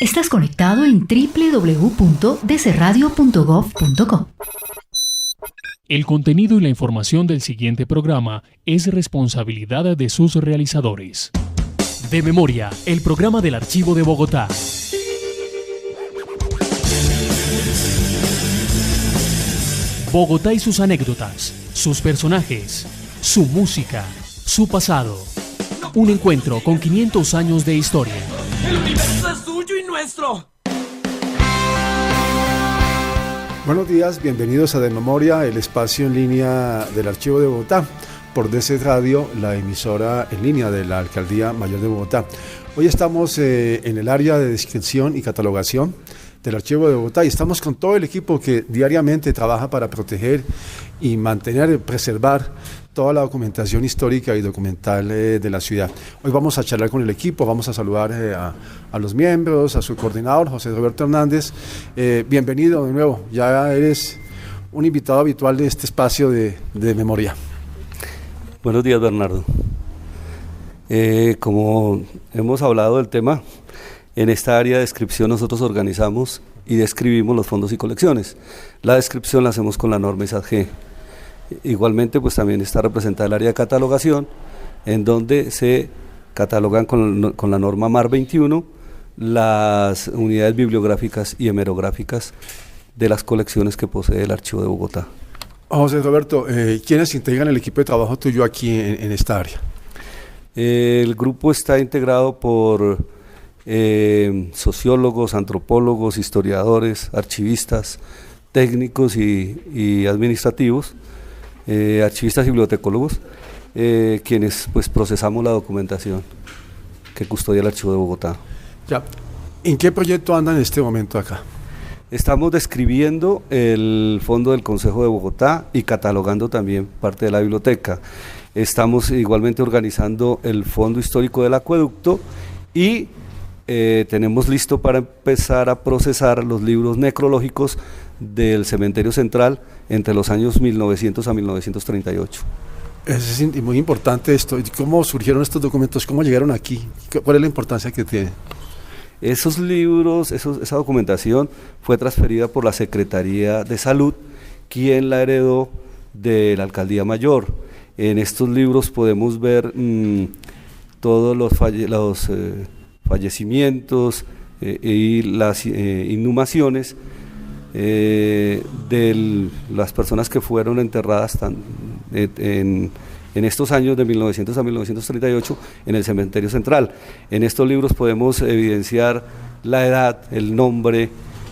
Estás conectado en www.dcradio.gov.co. El contenido y la información del siguiente programa es responsabilidad de sus realizadores. De Memoria, el programa del Archivo de Bogotá. Bogotá y sus anécdotas, sus personajes, su música, su pasado. Un encuentro con 500 años de historia. ¡El universo es suyo y nuestro! Buenos días, bienvenidos a De Memoria, el espacio en línea del Archivo de Bogotá, por DC Radio, la emisora en línea de la Alcaldía Mayor de Bogotá. Hoy estamos en el área de descripción y catalogación del Archivo de Bogotá y estamos con todo el equipo que diariamente trabaja para proteger y mantener, preservar toda la documentación histórica y documental de la ciudad. Hoy vamos a charlar con el equipo, vamos a saludar a los miembros, a su coordinador, José Roberto Hernández. Bienvenido de nuevo, ya eres un invitado habitual de este espacio de memoria. Buenos días, Bernardo. Como hemos hablado del tema, en esta área de descripción nosotros organizamos y describimos los fondos y colecciones. La descripción la hacemos con la norma ISAT-G. Igualmente, pues también está representada el área de catalogación, en donde se catalogan con la norma MAR 21 las unidades bibliográficas y hemerográficas de las colecciones que posee el Archivo de Bogotá. José Roberto, ¿quiénes integran el equipo de trabajo tuyo aquí en esta área? El grupo está integrado por sociólogos, antropólogos, historiadores, archivistas, técnicos y administrativos, archivistas y bibliotecólogos, quienes pues procesamos la documentación que custodia el Archivo de Bogotá. Ya. ¿En qué proyecto andan en este momento acá? Estamos describiendo el fondo del Consejo de Bogotá y catalogando también parte de la biblioteca. Estamos igualmente organizando el fondo histórico del acueducto y tenemos listo para empezar a procesar los libros necrológicos del cementerio central entre los años 1900 a 1938. Es muy importante esto. ¿Cómo surgieron estos documentos? ¿Cómo llegaron aquí? ¿Cuál es la importancia que tienen? Esos libros, esa documentación fue transferida por la Secretaría de Salud, quien la heredó de la Alcaldía Mayor. En estos libros podemos ver todos los fallecimientos y las inhumaciones de las personas que fueron enterradas en estos años de 1900 a 1938 en el cementerio central. En estos libros podemos evidenciar la edad, el nombre,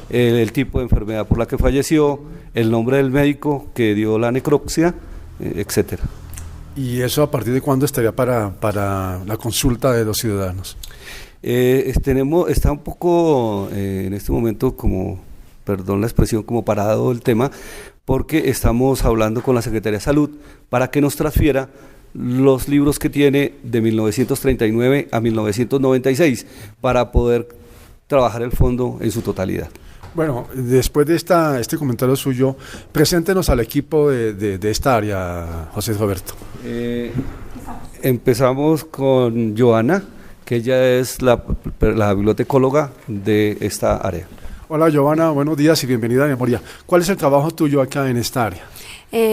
el tipo de enfermedad por la que falleció, el nombre del médico que dio la necropsia, etcétera. ¿Y eso a partir de cuándo estaría para la consulta de los ciudadanos? Está un poco en este momento como, perdón la expresión, como parado el tema, porque estamos hablando con la Secretaría de Salud para que nos transfiera los libros que tiene de 1939 a 1996 para poder trabajar el fondo en su totalidad. Bueno, después de este comentario suyo, preséntenos al equipo de esta área, José Roberto. Empezamos con Joana, que ella es la bibliotecóloga de esta área. Hola Giovanna, buenos días y bienvenida a Memoria. ¿Cuál es el trabajo tuyo acá en esta área?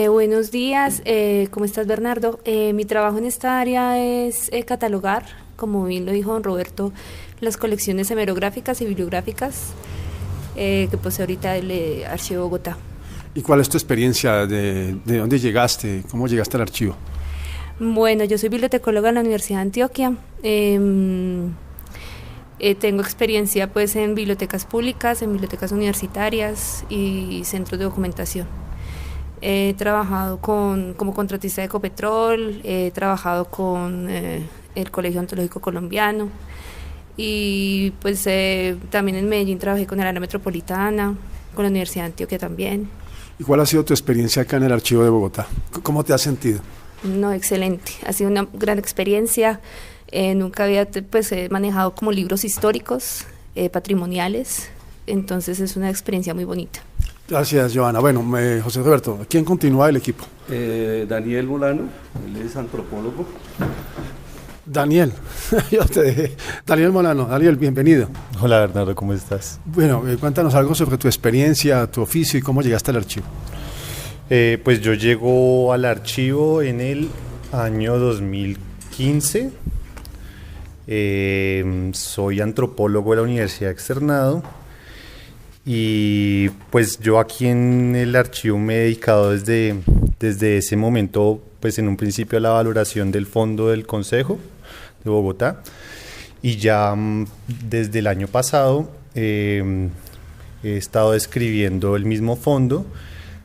Buenos días, ¿cómo estás, Bernardo? Mi trabajo en esta área es catalogar, como bien lo dijo don Roberto, las colecciones hemerográficas y bibliográficas que posee ahorita el Archivo de Bogotá. ¿Y cuál es tu experiencia? ¿De dónde llegaste? ¿Cómo llegaste al archivo? Bueno, yo soy bibliotecóloga en la Universidad de Antioquia. Tengo experiencia pues en bibliotecas públicas, en bibliotecas universitarias y centros de documentación. He trabajado como contratista de Ecopetrol, he trabajado con el Colegio Ontológico Colombiano y pues también en Medellín trabajé con el área metropolitana, con la Universidad de Antioquia también. ¿Y cuál ha sido tu experiencia acá en el Archivo de Bogotá? ¿Cómo te has sentido? No, excelente, ha sido una gran experiencia. Nunca había manejado como libros históricos, patrimoniales, entonces es una experiencia muy bonita. Gracias, Giovanna. Bueno, José Roberto, ¿quién continúa del equipo? Daniel Molano, él es antropólogo. Daniel, yo te dejé. Daniel Molano. Daniel, bienvenido. Hola Bernardo, ¿cómo estás? Bueno, cuéntanos algo sobre tu experiencia, tu oficio y cómo llegaste al archivo. Pues yo llego al archivo en el año 2015. Soy antropólogo de la Universidad Externado y pues yo aquí en el archivo me he dedicado desde ese momento, pues en un principio a la valoración del fondo del Consejo de Bogotá y ya desde el año pasado he estado escribiendo el mismo fondo,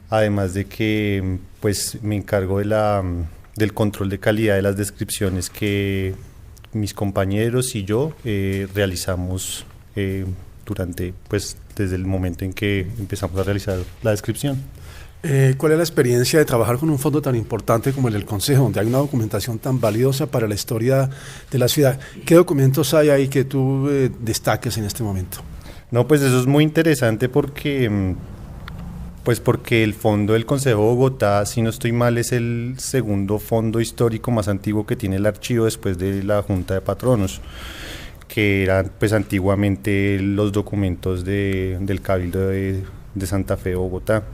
además de que pues me encargo del control de calidad de las descripciones que mis compañeros y yo realizamos durante, pues desde el momento en que empezamos a realizar la descripción. ¿Cuál es la experiencia de trabajar con un fondo tan importante como el del Consejo, donde hay una documentación tan valiosa para la historia de la ciudad? ¿Qué documentos hay ahí que tú destaques en este momento? No, pues eso es muy interesante porque el fondo del Consejo de Bogotá, si no estoy mal, es el segundo fondo histórico más antiguo que tiene el archivo después de la Junta de Patronos, que eran pues antiguamente los documentos del Cabildo de Santa Fe, Bogotá.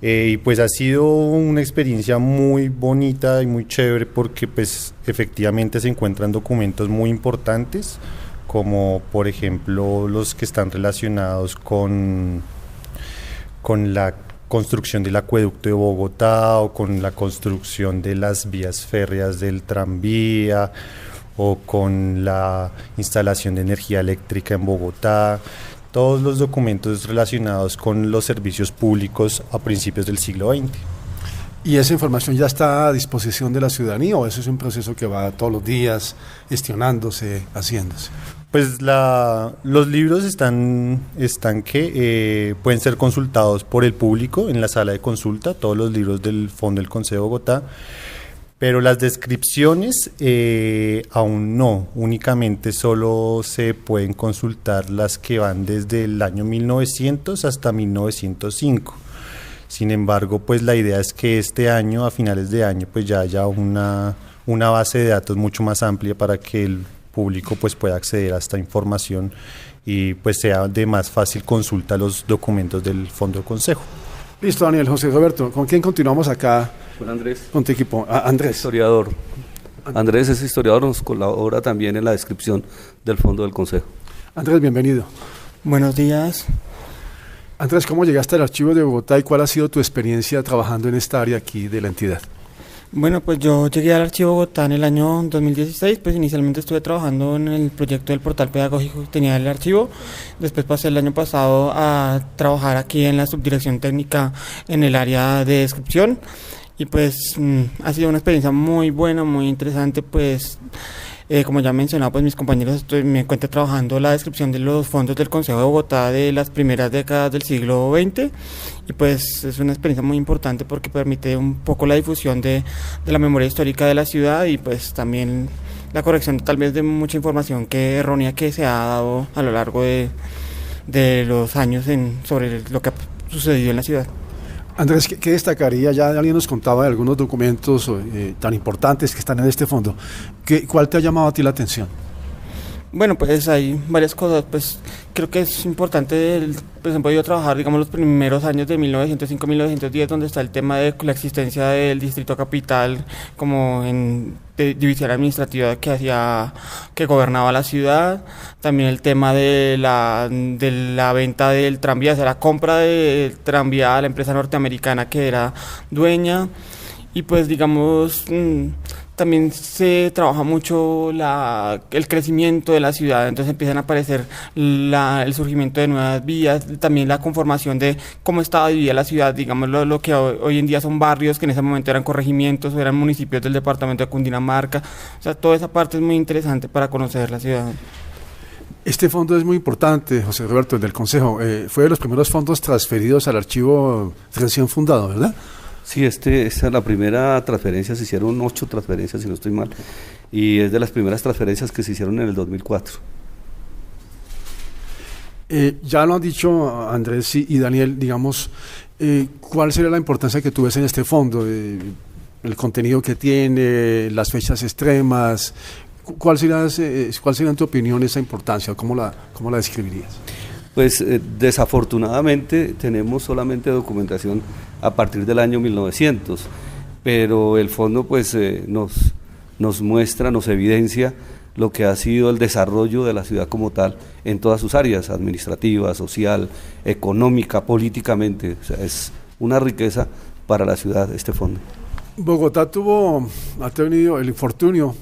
Y pues ha sido una experiencia muy bonita y muy chévere porque pues efectivamente se encuentran documentos muy importantes, como por ejemplo los que están relacionados con la construcción del acueducto de Bogotá o con la construcción de las vías férreas del tranvía o con la instalación de energía eléctrica en Bogotá, todos los documentos relacionados con los servicios públicos a principios del siglo XX. ¿Y esa información ya está a disposición de la ciudadanía o eso es un proceso que va todos los días gestionándose, haciéndose? Pues los libros están que pueden ser consultados por el público en la sala de consulta, todos los libros del Fondo del Consejo de Bogotá, pero las descripciones aún no, únicamente solo se pueden consultar las que van desde el año 1900 hasta 1905. Sin embargo, pues la idea es que este año, a finales de año, pues ya haya una base de datos mucho más amplia para que el público pues pueda acceder a esta información y pues sea de más fácil consulta los documentos del Fondo del Consejo. Listo, Daniel. José Roberto, ¿con quién continuamos acá? Con Andrés. Con tu equipo. Andrés. Historiador. Andrés es historiador, nos colabora también en la descripción del Fondo del Consejo. Andrés, bienvenido. Buenos días. Andrés, ¿cómo llegaste al archivo de Bogotá y cuál ha sido tu experiencia trabajando en esta área aquí de la entidad? Bueno, pues yo llegué al Archivo Bogotá en el año 2016, pues inicialmente estuve trabajando en el proyecto del portal pedagógico que tenía el archivo, después pasé el año pasado a trabajar aquí en la subdirección técnica en el área de descripción y pues ha sido una experiencia muy buena, muy interesante, pues como ya mencionaba, pues mis compañeros me encuentro trabajando la descripción de los fondos del Consejo de Bogotá de las primeras décadas del siglo XX y pues es una experiencia muy importante porque permite un poco la difusión de la memoria histórica de la ciudad y pues también la corrección tal vez de mucha información errónea que se ha dado a lo largo de los años sobre lo que ha sucedido en la ciudad. Andrés, ¿qué destacaría? Ya alguien nos contaba de algunos documentos tan importantes que están en este fondo. ¿Cuál te ha llamado a ti la atención? Bueno, pues hay varias cosas, pues creo que es importante, pues he podido trabajar, digamos, los primeros años de 1905-1910, donde está el tema de la existencia del Distrito Capital como de división administrativa que gobernaba la ciudad, también el tema de la venta del tranvía, o sea, la compra del tranvía a la empresa norteamericana que era dueña, y pues digamos también se trabaja mucho el crecimiento de la ciudad, entonces empiezan a aparecer el surgimiento de nuevas vías, también la conformación de cómo estaba dividida la ciudad, digamos lo que hoy en día son barrios, que en ese momento eran corregimientos o eran municipios del departamento de Cundinamarca, o sea, toda esa parte es muy interesante para conocer la ciudad. Este fondo es muy importante, José Roberto, el del Consejo, fue de los primeros fondos transferidos al archivo recién fundado, ¿verdad? Sí, esta es la primera transferencia, se hicieron 8 transferencias si no estoy mal, y es de las primeras transferencias que se hicieron en el 2004. Ya lo han dicho Andrés y Daniel, digamos, ¿cuál sería la importancia que tú ves en este fondo? El contenido que tiene, las fechas extremas, ¿Cuál sería en tu opinión esa importancia? ¿Cómo la describirías? Pues desafortunadamente tenemos solamente documentación a partir del año 1900, pero el fondo pues nos muestra, nos evidencia lo que ha sido el desarrollo de la ciudad como tal en todas sus áreas, administrativa, social, económica, políticamente. O sea, es una riqueza para la ciudad este fondo. Bogotá ha tenido el infortunio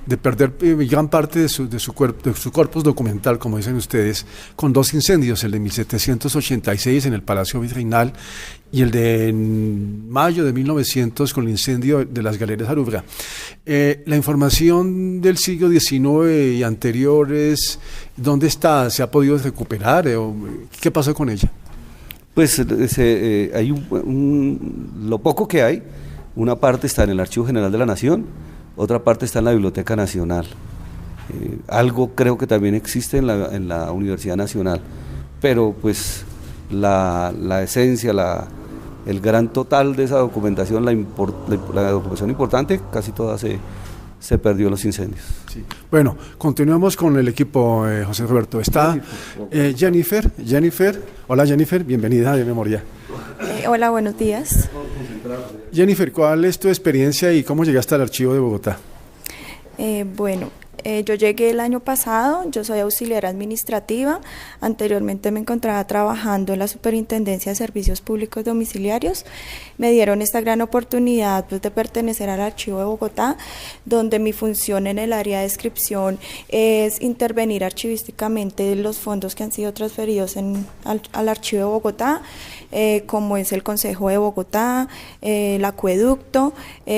de perder gran parte de su corpus documental, como dicen ustedes, con dos incendios, el de 1786 en el Palacio Virreinal y el de mayo de 1900 con el incendio de las Galerías Arubra. La información del siglo XIX y anteriores, ¿dónde está? ¿Se ha podido recuperar? ¿Qué pasó con ella? Pues hay lo poco que hay, una parte está en el Archivo General de la Nación, otra parte está en la Biblioteca Nacional. Algo creo que también existe en la Universidad Nacional, pero pues la esencia, el gran total de esa documentación, la documentación importante, casi toda se perdió en los incendios. Sí. Bueno, continuamos con el equipo, José Roberto. Está Jennifer. Hola Jennifer, bienvenida a De Memoria. Hola, buenos días. Jennifer, ¿cuál es tu experiencia y cómo llegaste al Archivo de Bogotá? Yo llegué el año pasado, yo soy auxiliar administrativa, anteriormente me encontraba trabajando en la Superintendencia de Servicios Públicos Domiciliarios. Me dieron esta gran oportunidad pues, de pertenecer al Archivo de Bogotá, donde mi función en el área de descripción es intervenir archivísticamente los fondos que han sido transferidos al Archivo de Bogotá, como es el Consejo de Bogotá, el acueducto,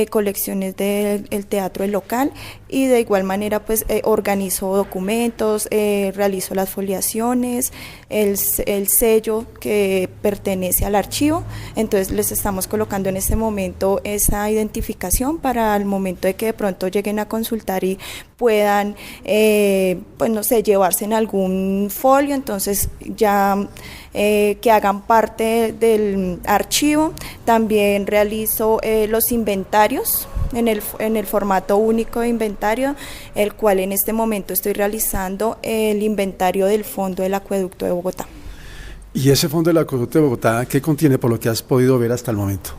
colecciones del teatro local, y de igual manera pues organizo documentos, realizo las foliaciones, el sello que pertenece al archivo. Entonces les estamos colocando en este momento esa identificación para el momento de que de pronto lleguen a consultar y puedan pues no sé, llevarse en algún folio, entonces ya que hagan parte del archivo. También realizo los inventarios en el formato único de inventario, el cual en este momento estoy realizando el inventario del Fondo del Acueducto de Bogotá. ¿Y ese Fondo del Acueducto de Bogotá qué contiene por lo que has podido ver hasta el momento?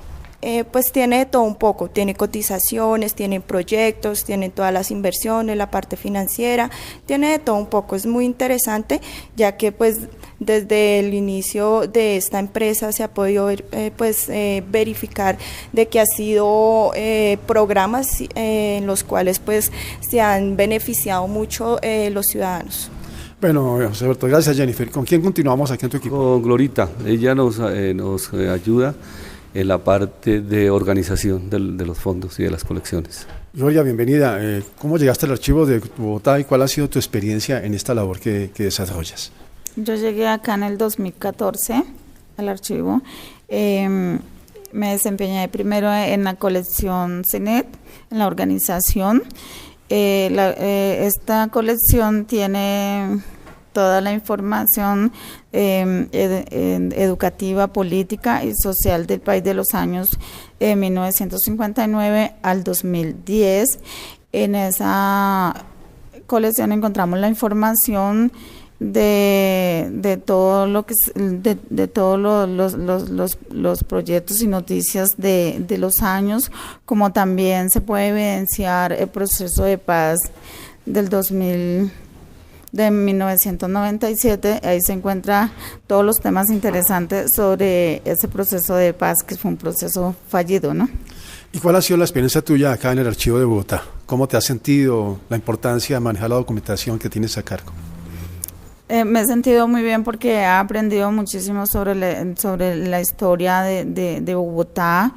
Pues tiene de todo un poco, tiene cotizaciones, tiene proyectos, tiene todas las inversiones, la parte financiera, tiene de todo un poco. Es muy interesante, ya que pues desde el inicio de esta empresa se ha podido verificar de que ha sido programas en los cuales pues se han beneficiado mucho los ciudadanos. Bueno, José Alberto, gracias Jennifer. ¿Con quién continuamos aquí en tu equipo? Con Glorita, ella nos ayuda en la parte de organización de los fondos y de las colecciones. Gloria, bienvenida. ¿Cómo llegaste al Archivo de Bogotá y cuál ha sido tu experiencia en esta labor que desarrollas? Yo llegué acá en el 2014 al archivo. Me desempeñé primero en la colección CENET, en la organización. Esta colección tiene toda la información educativa, política y social del país de los años 1959 al 2010. En esa colección encontramos la información de todo lo que de todos los proyectos y noticias de los años, como también se puede evidenciar el proceso de paz de 1997. Ahí se encuentra todos los temas interesantes sobre ese proceso de paz, que fue un proceso fallido, ¿no? ¿Y cuál ha sido la experiencia tuya acá en el Archivo de Bogotá? ¿Cómo te has sentido, la importancia de manejar la documentación que tienes a cargo? Me he sentido muy bien porque he aprendido muchísimo sobre la historia de Bogotá.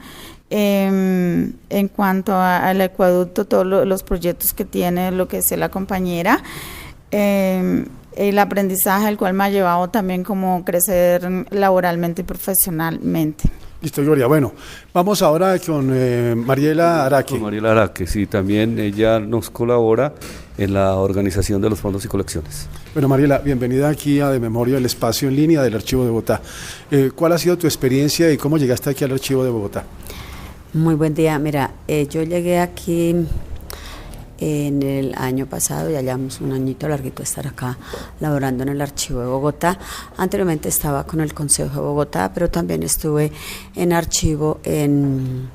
En cuanto al acueducto, todos los proyectos que tiene, lo que es la compañera, el aprendizaje, el cual me ha llevado también como crecer laboralmente y profesionalmente. Listo, Gloria. Bueno, vamos ahora con Mariela Araque. Con Mariela Araque, sí, también ella nos colabora en la organización de los fondos y colecciones. Bueno, Mariela, bienvenida aquí a De Memoria, el espacio en línea del Archivo de Bogotá. ¿Cuál ha sido tu experiencia y cómo llegaste aquí al Archivo de Bogotá? Muy buen día. Mira, yo llegué aquí en el año pasado, ya llevamos un añito larguito de estar acá laborando en el Archivo de Bogotá. Anteriormente estaba con el Consejo de Bogotá, pero también estuve en archivo en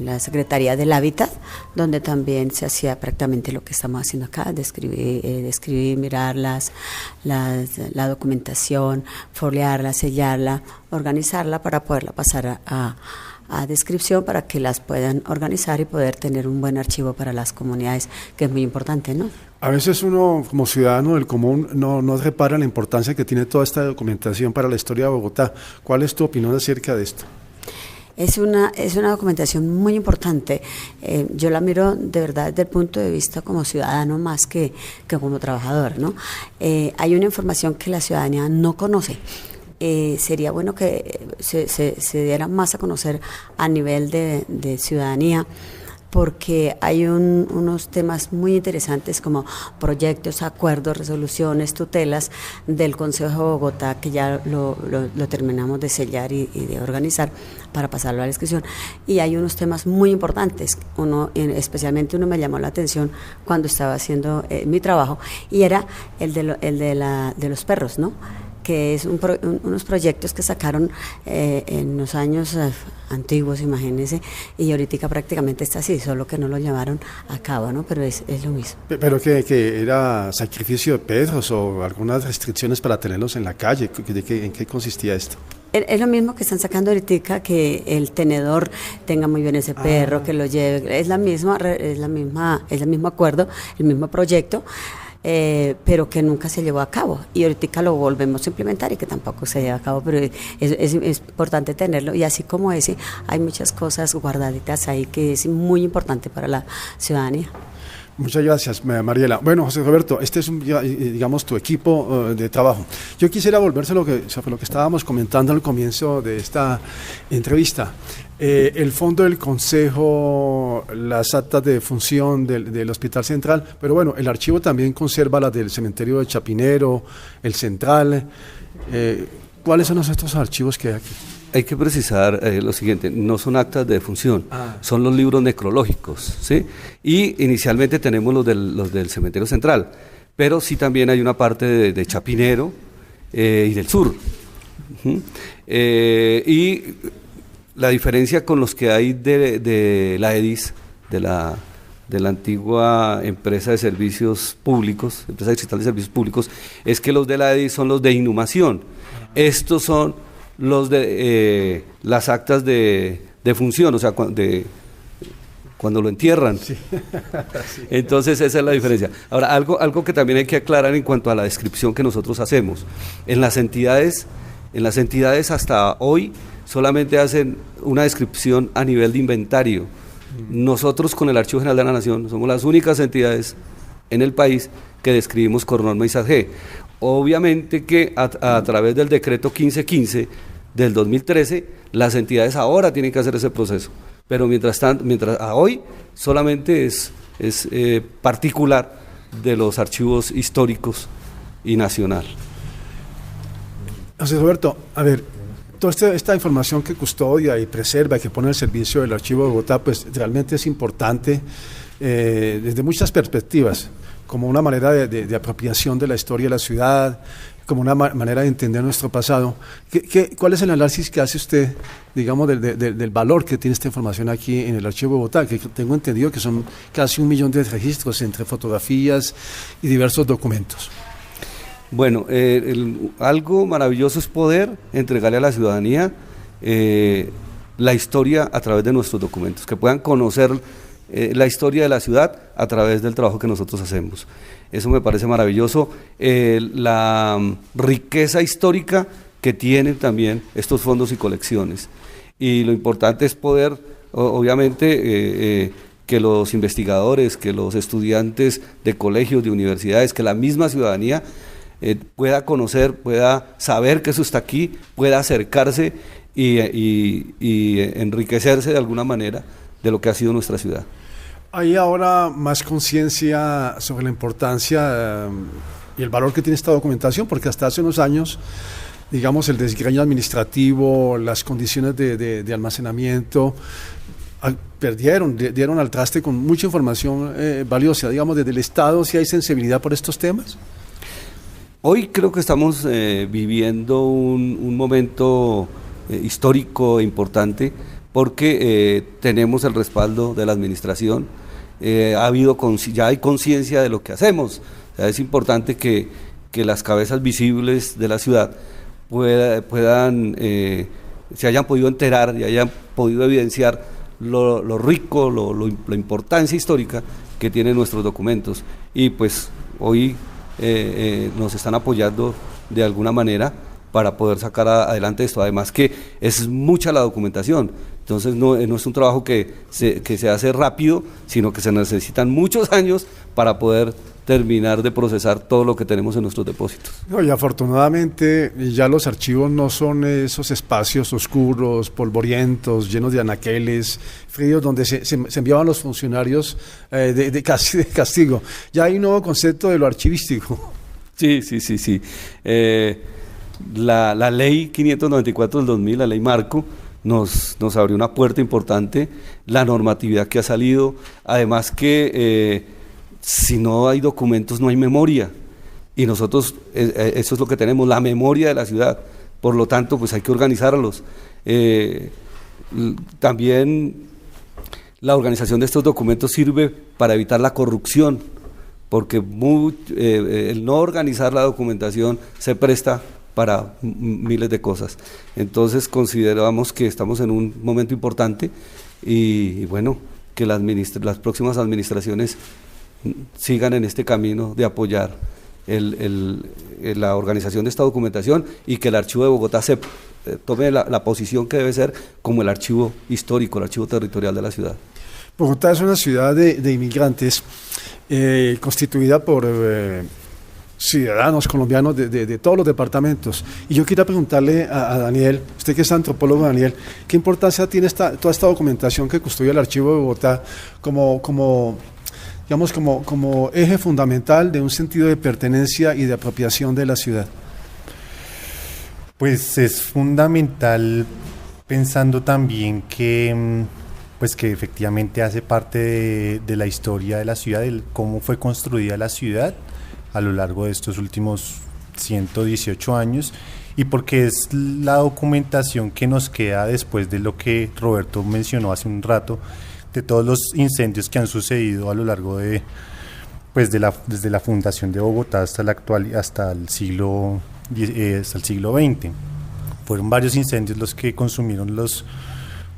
la Secretaría del Hábitat, donde también se hacía prácticamente lo que estamos haciendo acá, describir, mirar la documentación, foliarla, sellarla, organizarla para poderla pasar a descripción para que las puedan organizar y poder tener un buen archivo para las comunidades, que es muy importante, ¿no? A veces uno como ciudadano del común no repara la importancia que tiene toda esta documentación para la historia de Bogotá. ¿Cuál es tu opinión acerca de esto? Es una documentación muy importante. Yo la miro de verdad desde el punto de vista como ciudadano más que como trabajador, ¿no? Hay una información que la ciudadanía no conoce. Sería bueno que se diera más a conocer a nivel de ciudadanía, porque hay unos temas muy interesantes como proyectos, acuerdos, resoluciones, tutelas del Consejo de Bogotá, que ya lo terminamos de sellar y de organizar para pasarlo a la descripción. Y hay unos temas muy importantes, especialmente uno me llamó la atención cuando estaba haciendo mi trabajo, y era el de los perros, ¿no? Que es unos proyectos que sacaron en los años antiguos, imagínense, y ahorita prácticamente está así, solo que no lo llevaron a cabo, ¿no? Pero es lo mismo. ¿Pero que era sacrificio de perros o algunas restricciones para tenerlos en la calle? ¿En qué consistía esto? Es lo mismo que están sacando ahorita, que el tenedor tenga muy bien ese perro, que lo lleve, es el mismo acuerdo, el mismo proyecto, pero que nunca se llevó a cabo, y ahorita lo volvemos a implementar y que tampoco se lleva a cabo, pero es importante tenerlo, y así como ese, hay muchas cosas guardaditas ahí que es muy importante para la ciudadanía. Muchas gracias, Mariela. Bueno, José Roberto, este es, digamos, tu equipo de trabajo. Yo quisiera volverse sobre lo que estábamos comentando al comienzo de esta entrevista. El fondo del Consejo, las actas de función del Hospital Central, pero bueno, el archivo también conserva las del cementerio de Chapinero, el Central. ¿Cuáles son estos archivos que hay aquí? Hay que precisar lo siguiente, no son actas de defunción, son los libros necrológicos, ¿sí? Y inicialmente tenemos los del Cementerio Central, pero sí también hay una parte de Chapinero y del sur. Y la diferencia con los que hay de la EDIS, de la antigua empresa de servicios públicos, empresa distrital de servicios públicos, es que los de la EDIS son los de inhumación. Estos son los de las actas de función, o sea, cuando lo entierran. Sí. Entonces esa es la diferencia. Ahora, algo que también hay que aclarar en cuanto a la descripción que nosotros hacemos. En las entidades hasta hoy solamente hacen una descripción a nivel de inventario. Nosotros con el Archivo General de la Nación somos las únicas entidades en el país que describimos con norma ISAG. Obviamente que a través del decreto 1515 del 2013, las entidades ahora tienen que hacer ese proceso, pero mientras a hoy solamente es particular de los archivos históricos y nacional. José Roberto, a ver, toda esta información que custodia y preserva y que pone al servicio del Archivo de Bogotá, pues realmente es importante desde muchas perspectivas, como una manera de apropiación de la historia de la ciudad, como una manera de entender nuestro pasado. ¿Cuál es el análisis que hace usted, digamos, del valor que tiene esta información aquí en el Archivo de Bogotá? Que tengo entendido que son casi 1 millón de registros entre fotografías y diversos documentos. Bueno, algo maravilloso es poder entregarle a la ciudadanía la historia a través de nuestros documentos, que puedan conocer la historia de la ciudad a través del trabajo que nosotros hacemos. Eso me parece maravilloso, la riqueza histórica que tienen también estos fondos y colecciones. Y lo importante es poder, obviamente, que los investigadores, que los estudiantes de colegios, de universidades, que la misma ciudadanía pueda conocer, pueda saber que eso está aquí, pueda acercarse y enriquecerse de alguna manera de lo que ha sido nuestra ciudad. Hay ahora más conciencia sobre la importancia y el valor que tiene esta documentación, porque hasta hace unos años, digamos, el desgreño administrativo, las condiciones de almacenamiento, dieron al traste con mucha información valiosa. Digamos, desde el Estado, ¿sí hay sensibilidad por estos temas? Hoy creo que estamos viviendo un momento histórico e importante porque tenemos el respaldo de la administración, ya hay conciencia de lo que hacemos. O sea, es importante que las cabezas visibles de la ciudad se hayan podido enterar y hayan podido evidenciar lo rico, la importancia histórica que tienen nuestros documentos, y pues hoy nos están apoyando de alguna manera para poder sacar adelante esto. Además que es mucha la documentación, entonces no es un trabajo que se hace rápido, sino que se necesitan muchos años para poder terminar de procesar todo lo que tenemos en nuestros depósitos. No, y afortunadamente ya los archivos no son esos espacios oscuros, polvorientos, llenos de anaqueles, fríos, donde se enviaban los funcionarios de castigo. Ya hay un nuevo concepto de lo archivístico. Sí. La ley 594 del 2000, la ley marco, nos abrió una puerta importante, la normatividad que ha salido, además que si no hay documentos no hay memoria, y nosotros eso es lo que tenemos, la memoria de la ciudad, por lo tanto pues hay que organizarlos. También la organización de estos documentos sirve para evitar la corrupción, porque el no organizar la documentación se presta para miles de cosas. Entonces consideramos que estamos en un momento importante y bueno, que las próximas administraciones sigan en este camino de apoyar la organización de esta documentación, y que el Archivo de Bogotá tome la posición que debe ser como el archivo histórico, el archivo territorial de la ciudad. Bogotá es una ciudad de inmigrantes constituida por ciudadanos colombianos de todos los departamentos. Y yo quería preguntarle a Daniel, usted que es antropólogo, Daniel, ¿qué importancia tiene toda esta documentación que custodia el Archivo de Bogotá como eje fundamental de un sentido de pertenencia y de apropiación de la ciudad? Pues es fundamental, pensando también que efectivamente hace parte de la historia de la ciudad, de cómo fue construida la ciudad a lo largo de estos últimos 118 años, y porque es la documentación que nos queda después de lo que Roberto mencionó hace un rato, de todos los incendios que han sucedido a lo largo desde la fundación de Bogotá hasta la actual, hasta el siglo XX. Fueron varios incendios los que consumieron los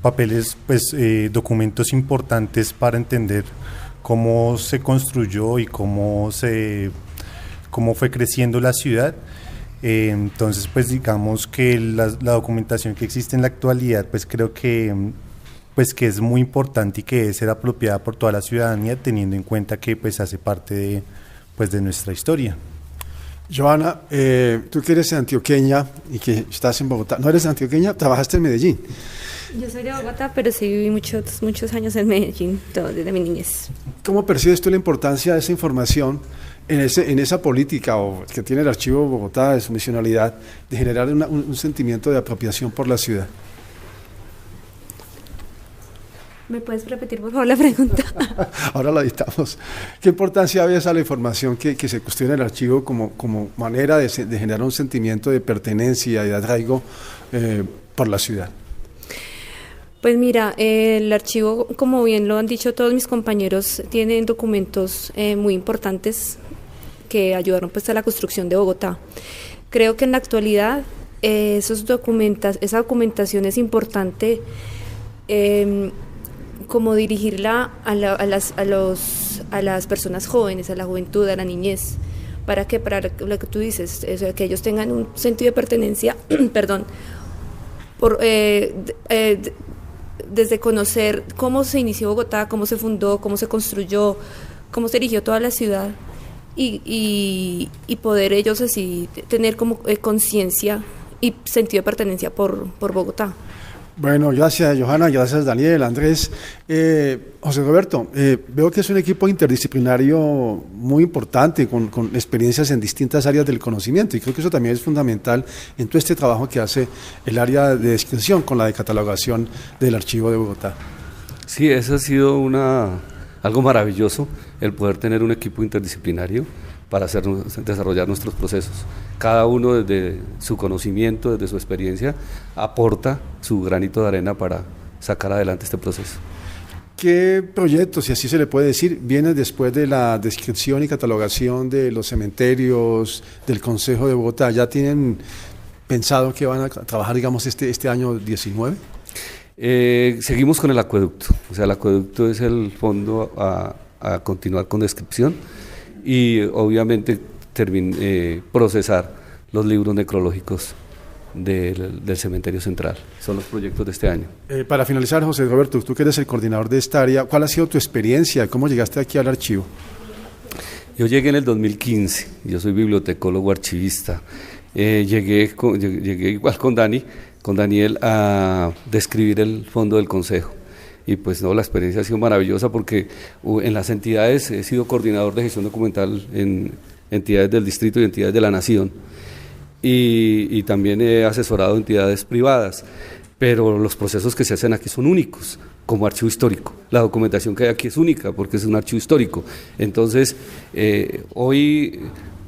papeles, documentos importantes para entender cómo se construyó y cómo fue creciendo la ciudad. Entonces, pues digamos que la documentación que existe en la actualidad, pues creo que es muy importante y que debe ser apropiada por toda la ciudadanía, teniendo en cuenta que pues hace parte de nuestra historia. Joana, tú que eres antioqueña y que estás en Bogotá, ¿no eres antioqueña? ¿Trabajaste en Medellín? Yo soy de Bogotá, pero sí viví muchos años en Medellín, desde mi niñez. ¿Cómo percibes tú la importancia de esa información en esa política que tiene el Archivo de Bogotá, de su misionalidad, de generar un sentimiento de apropiación por la ciudad? ¿Me puedes repetir, por favor, la pregunta? Ahora la dictamos. ¿Qué importancia ves a la información que se cuestiona en el archivo como manera de generar un sentimiento de pertenencia y de arraigo por la ciudad? Pues mira, el archivo, como bien lo han dicho todos mis compañeros, tienen documentos muy importantes que ayudaron pues a la construcción de Bogotá. Creo que en la actualidad esa documentación es importante como dirigirla a las personas jóvenes, a la juventud, a la niñez. ¿Para qué? Para lo que tú dices, o sea, que ellos tengan un sentido de pertenencia, perdón, desde conocer cómo se inició Bogotá, cómo se fundó, cómo se construyó, cómo se erigió toda la ciudad, y poder ellos así tener como conciencia y sentido de pertenencia por Bogotá. Bueno, gracias Johanna, gracias Daniel, Andrés. José Roberto, veo que es un equipo interdisciplinario muy importante, con experiencias en distintas áreas del conocimiento, y creo que eso también es fundamental en todo este trabajo que hace el área de descripción con la de catalogación del Archivo de Bogotá. Sí, eso ha sido algo maravilloso, el poder tener un equipo interdisciplinario para desarrollar nuestros procesos. Cada uno desde su conocimiento, desde su experiencia, aporta su granito de arena para sacar adelante este proceso. ¿Qué proyectos, si así se le puede decir, vienen después de la descripción y catalogación de los cementerios del Concejo de Bogotá? ¿Ya tienen pensado que van a trabajar, digamos, este año 19? Seguimos con el acueducto, o sea, el acueducto es el fondo a continuar con descripción y obviamente procesar los libros necrológicos del cementerio central. Son los proyectos de este año. Para finalizar, José Roberto, tú que eres el coordinador de esta área, ¿cuál ha sido tu experiencia? ¿Cómo llegaste aquí al archivo? Yo llegué en el 2015, yo soy bibliotecólogo archivista. Llegué igual con Daniel a describir el fondo del Consejo. Y pues no, la experiencia ha sido maravillosa porque en las entidades he sido coordinador de gestión documental en entidades del distrito y entidades de la nación. Y también he asesorado entidades privadas, pero los procesos que se hacen aquí son únicos, como archivo histórico. La documentación que hay aquí es única porque es un archivo histórico. Entonces, hoy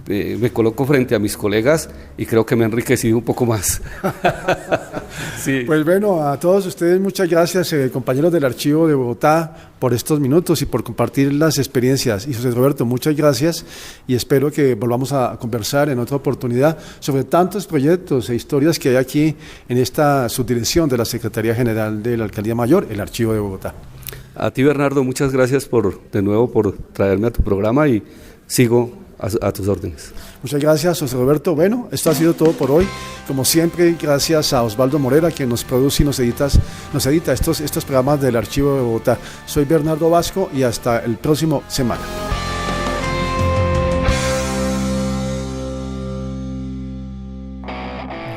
me coloco frente a mis colegas y creo que me he enriquecido un poco más. Sí. Pues bueno, a todos ustedes muchas gracias, compañeros del Archivo de Bogotá, por estos minutos y por compartir las experiencias. Y José Roberto, muchas gracias y espero que volvamos a conversar en otra oportunidad sobre tantos proyectos e historias que hay aquí en esta subdirección de la Secretaría General de la Alcaldía Mayor, el Archivo de Bogotá. A ti, Bernardo, muchas gracias de nuevo por traerme a tu programa y sigo a tus órdenes. Muchas gracias, José Roberto. Bueno, esto ha sido todo por hoy. Como siempre, gracias a Osvaldo Morera, quien nos produce y nos edita estos programas del Archivo de Bogotá. Soy Bernardo Vasco y hasta el próximo semana.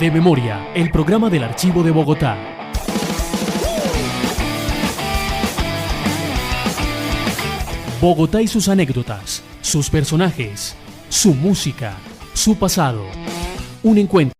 De Memoria, el programa del Archivo de Bogotá. Bogotá y sus anécdotas, sus personajes, su música, su pasado. Un encuentro